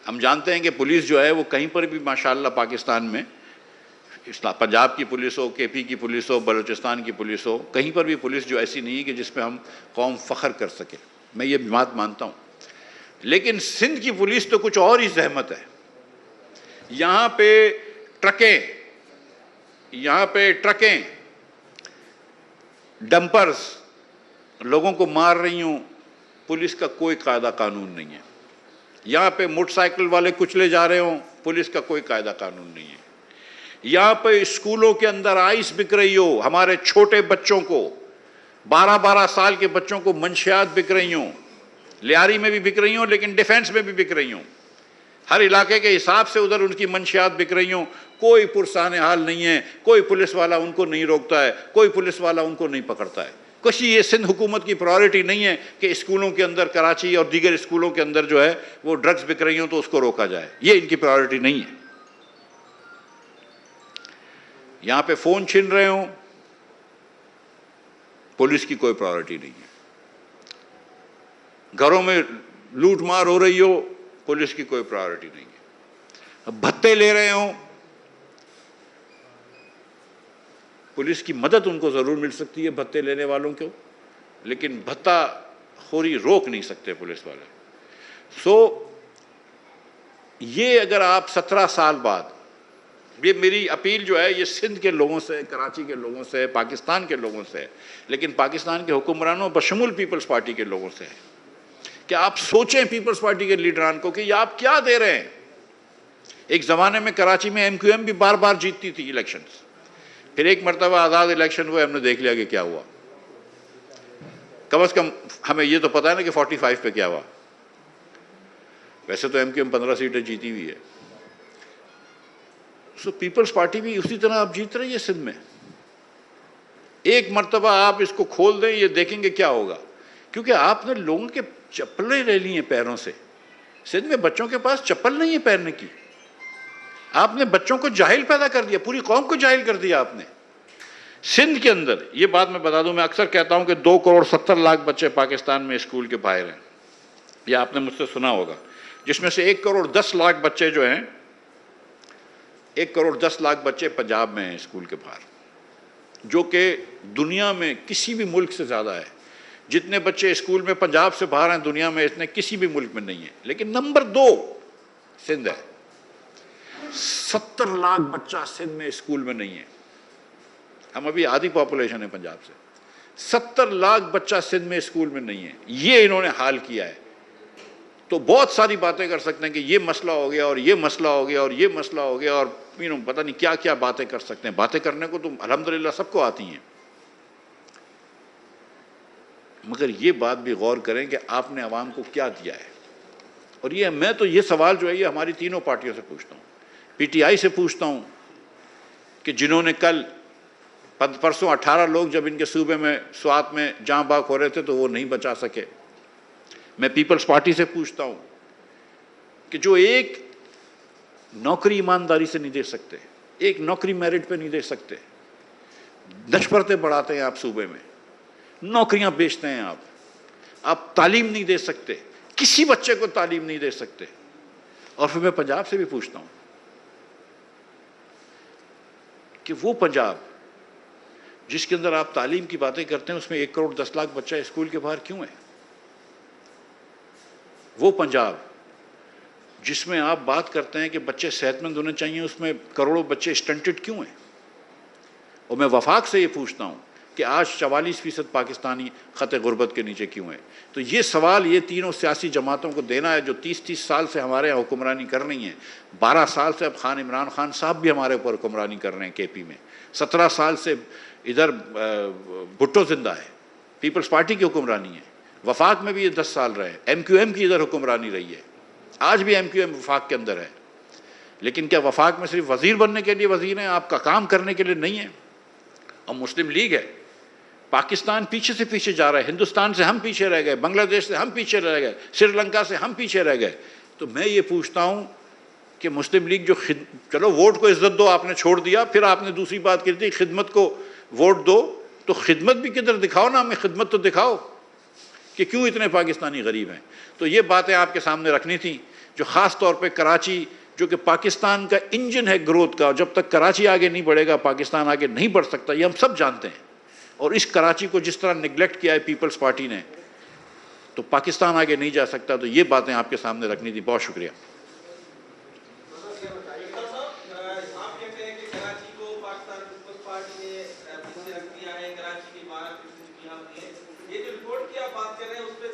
ہم جانتے ہیں کہ پولیس جو ہے وہ کہیں پر بھی ماشاءاللہ پاکستان میں، پنجاب کی پولیس ہو، کے پی کی پولیس ہو، بلوچستان کی پولیس ہو، کہیں پر بھی پولیس جو ایسی نہیں ہے کہ جس پہ ہم قوم فخر کر سکے، میں یہ بات مانتا ہوں۔ لیکن سندھ کی پولیس تو کچھ اور ہی زحمت ہے۔ یہاں پہ ٹرکیں ڈمپرز لوگوں کو مار رہی ہوں، پولیس کا کوئی قاعدہ قانون نہیں ہے۔ یہاں پہ موٹر سائیکل والے کچلے جا رہے ہوں، پولیس کا کوئی قاعدہ قانون نہیں ہے۔ یہاں پہ اسکولوں کے اندر آئس بک رہی ہو، ہمارے چھوٹے بچوں کو، 12 سال کے بچوں کو منشیات بک رہی ہوں، لیاری میں بھی بک رہی ہوں لیکن ڈیفینس میں بھی بک رہی ہوں، ہر علاقے کے حساب سے ادھر ان کی منشیات بک رہی ہوں، کوئی پرسان حال نہیں ہے، کوئی پولیس والا ان کو نہیں روکتا ہے، کوئی پولیس والا ان کو نہیں پکڑتا ہے۔ کچھ یہ سندھ حکومت کی پرائورٹی نہیں ہے کہ اسکولوں کے اندر، کراچی اور دیگر اسکولوں کے اندر جو ہے وہ ڈرگز بک رہی ہوں تو اس کو روکا جائے، یہ ان کی پرائورٹی نہیں ہے۔ یہاں پہ فون چھین رہے ہوں، پولیس کی کوئی پرائورٹی نہیں ہے۔ گھروں میں لوٹ مار ہو رہی ہو، پولیس کی کوئی پرائورٹی نہیں ہے۔ بھتے لے رہے ہوں، پولیس کی مدد ان کو ضرور مل سکتی ہے بھتے لینے والوں کو، لیکن بھتہ خوری روک نہیں سکتے پولیس والے۔ یہ اگر آپ 17 سال بعد، یہ میری اپیل جو ہے یہ سندھ کے لوگوں سے، کراچی کے لوگوں سے، پاکستان کے لوگوں سے، لیکن پاکستان کے حکمرانوں بشمول پیپلز پارٹی کے لوگوں سے ہے کہ آپ سوچیں پیپلز پارٹی کے لیڈران کو کہ یہ آپ کیا دے رہے ہیں۔ ایک زمانے میں کراچی میں MQM بھی بار بار جیتتی تھی الیکشنز، پھر ایک مرتبہ آزاد الیکشن ہوئے، ہم نے دیکھ لیا کہ کیا ہوا۔ کم از کم ہمیں یہ تو پتا ہے نا کہ 45 پہ کیا ہوا۔ ویسے تو MQM 15 سیٹیں جیتی ہوئی ہے۔ پیپلز پارٹی بھی اسی طرح آپ جیت رہی ہے سندھ میں۔ ایک مرتبہ آپ اس کو کھول دیں، یہ دیکھیں گے کیا ہوگا، کیونکہ آپ نے لوگوں کے چپلیں لے لی ہیں پیروں سے۔ سندھ میں بچوں کے پاس چپل نہیں ہے پہننے کی، آپ نے بچوں کو جاہل پیدا کر دیا، پوری قوم کو جاہل کر دیا آپ نے۔ سندھ کے اندر یہ بات میں بتا دوں، میں اکثر کہتا ہوں کہ 2.70 کروڑ بچے پاکستان میں اسکول کے باہر ہیں، یہ آپ نے مجھ سے سنا ہوگا، جس میں سے 1.10 کروڑ بچے جو ہیں، 1.10 کروڑ بچے پنجاب میں ہیں اسکول کے باہر، جو کہ دنیا میں کسی بھی ملک سے زیادہ ہے۔ جتنے بچے اسکول میں پنجاب سے باہر ہیں دنیا میں اتنے کسی بھی ملک میں نہیں ہیں، لیکن نمبر 2 سندھ ہے۔ 70 لاکھ بچہ سندھ میں اسکول میں نہیں ہے، ہم ابھی آدھی پاپولیشن ہے پنجاب سے۔ 70 لاکھ بچہ سندھ میں اسکول میں نہیں ہے، یہ انہوں نے حال کیا ہے۔ تو بہت ساری باتیں کر سکتے ہیں کہ یہ مسئلہ ہو گیا اور یہ مسئلہ ہو گیا اور یہ مسئلہ ہو گیا، اور پتہ نہیں کیا کیا باتیں کر سکتے ہیں۔ باتیں کرنے کو تو الحمدللہ سب کو آتی ہیں، مگر یہ بات بھی غور کریں کہ آپ نے عوام کو کیا دیا ہے۔ اور یہ سوال جو ہے یہ ہماری تینوں پارٹیوں سے پوچھتا ہوں، PTI سے پوچھتا ہوں کہ جنہوں نے کل پرسوں 18 لوگ جب ان کے صوبے میں سوات میں جاں باک ہو رہے تھے تو وہ نہیں بچا سکے۔ میں پیپلز پارٹی سے پوچھتا ہوں کہ جو ایک نوکری ایمانداری سے نہیں دے سکتے، ایک نوکری میرٹ پہ نہیں دے سکتے، نشپرتیں بڑھاتے ہیں آپ صوبے میں، نوکریاں بیچتے ہیں آپ تعلیم نہیں دے سکتے، کسی بچے کو تعلیم نہیں دے سکتے۔ اور پھر میں پنجاب سے بھی پوچھتا ہوں کہ وہ پنجاب جس کے اندر آپ تعلیم کی باتیں کرتے ہیں اس میں 1.10 کروڑ بچہ اسکول کے باہر کیوں ہے؟ وہ پنجاب جس میں آپ بات کرتے ہیں کہ بچے صحت مند ہونے چاہیے، اس میں کروڑوں بچے اسٹنٹڈ کیوں ہیں؟ اور میں وفاق سے یہ پوچھتا ہوں کہ آج 44% پاکستانی خط غربت کے نیچے کیوں ہیں؟ تو یہ سوال یہ تینوں سیاسی جماعتوں کو دینا ہے جو 30 سال سے ہمارے یہاں حکمرانی کر رہی ہیں۔ 12 سال سے اب خان عمران خان صاحب بھی ہمارے اوپر حکمرانی کر رہے ہیں KP میں، 17 سال سے ادھر بھٹو زندہ ہے، پیپلز پارٹی کی حکمرانی ہے۔ وفاق میں بھی یہ 10 سال رہے، MQM کی ادھر حکمرانی رہی ہے، آج بھی MQM وفاق کے اندر ہے۔ لیکن کیا وفاق میں صرف وزیر بننے کے لیے وزیر ہیں، آپ کا کام کرنے کے لیے نہیں ہے؟ اور مسلم لیگ ہے، پاکستان پیچھے سے پیچھے جا رہا ہے، ہندوستان سے ہم پیچھے رہ گئے، بنگلہ دیش سے ہم پیچھے رہ گئے، سری لنکا سے ہم پیچھے رہ گئے۔ تو میں یہ پوچھتا ہوں کہ مسلم لیگ جو چلو ووٹ کو عزت دو، آپ نے چھوڑ دیا، پھر آپ نے دوسری بات کی تھی خدمت کو ووٹ دو، تو خدمت بھی کدھر دکھاؤ نا، ہمیں خدمت تو دکھاؤ کہ کیوں اتنے پاکستانی غریب ہیں۔ تو یہ باتیں آپ کے سامنے رکھنی تھی۔ جو خاص طور پہ کراچی جو کہ پاکستان کا انجن ہے گروتھ کا، جب تک کراچی آگے نہیں بڑھے گا پاکستان آگے نہیں بڑھ سکتا، یہ ہم سب جانتے ہیں. اور اس کراچی کو جس طرح نگلیکٹ کیا ہے پیپلز پارٹی نے، تو پاکستان آگے نہیں جا سکتا. تو یہ باتیں آپ کے سامنے رکھنی تھی. بہت شکریہ. یہ جو رپورٹ کی آپ بات کر رہے ہیں اس پہ